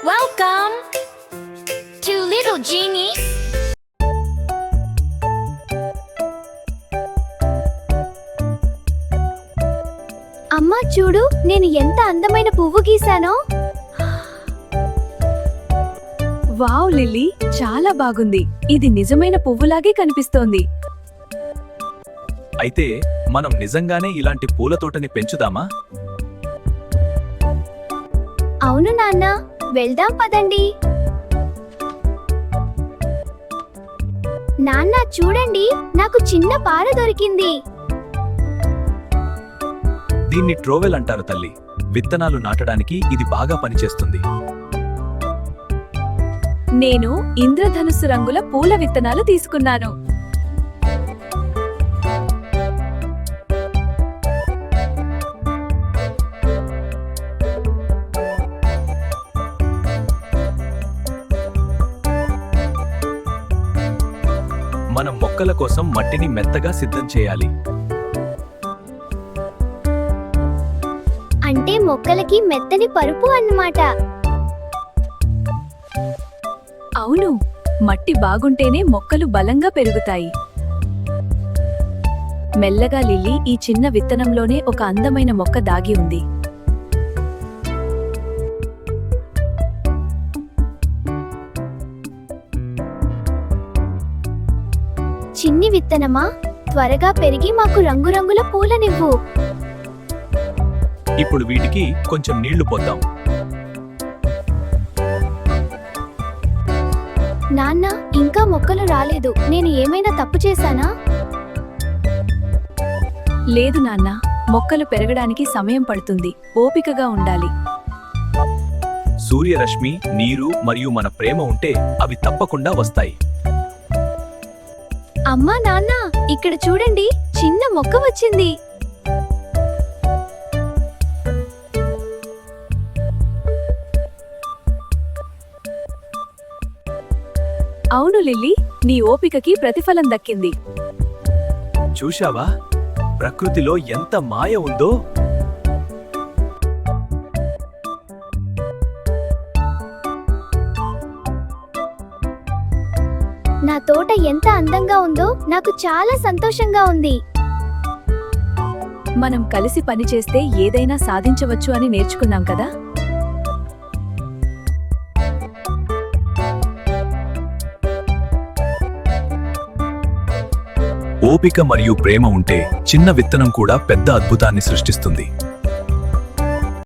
Welcome to Little Genies. అమ్మా చూడు, నేను ఎంత అందమైన పువ్వు గీశానో. వావ్ లిల్లీ, చాలా బాగుంది. ఇది నిజమైన పువ్వులాగే కనిపిస్తోంది. అయితే మనం నిజంగానే ఇలాంటి పూల తోటని పెంచుదామా? అవును నాన్న, వెళ్దాం పదండి. నాన్న చూడండి, నాకు చిన్న పార దొరికింది. దీన్ని ట్రోవెల్ అంటారు తల్లి. విత్తనాలు నాటడానికి ఇది బాగా పనిచేస్తుంది. నేను ఇంద్రధనుస్సు రంగుల పూల విత్తనాలు తీసుకున్నాను. మనం మొక్కల కోసం మట్టిని మెత్తగా సిద్ధం చేయాలి. అంటే మొక్కలకి మెత్తని పరుపు అన్నమాట. అవును, మట్టి బాగుంటేనే మొక్కలు బలంగా పెరుగుతాయి. మెల్లగా లిల్లీ, ఈ చిన్న విత్తనంలోనే ఒక అందమైన మొక్క దాగి ఉంది. చిన్ని విత్తనమా, త్వరగా పెరిగి మాకు రంగురంగుల పూలనివ్వు. ఇప్పుడు వీటికి కొంచెం నీళ్లు పోద్దాం. నాన్న, ఇంకా మొక్కలు రాలేదు. నేను ఏమైనా తప్పు చేశానా? లేదు నాన్న, మొక్కలు పెరగడానికి సమయం పడుతుంది. ఓపికగా ఉండాలి. సూర్యరశ్మి, నీరు మరియు మన ప్రేమ ఉంటే అవి తప్పకుండా వస్తాయి. అమ్మా నాన్న, ఇక్కడ చూడండి, చిన్న మొక్క వచ్చింది. అవును లిల్లీ, నీ ఓపికకి ప్రతిఫలం దక్కింది. చూశావా, ప్రకృతిలో ఎంత మాయ ఉందో. నా తోట ఎంత అందంగా ఉందో, నాకు చాలా సంతోషంగా ఉంది. మనం కలిసి పనిచేస్తే ఏదైనా సాధించవచ్చు అని నేర్చుకున్నాం కదా. ఓపిక మరియు ప్రేమ ఉంటే చిన్న విత్తనం కూడా పెద్ద అద్భుతాన్ని సృష్టిస్తుంది.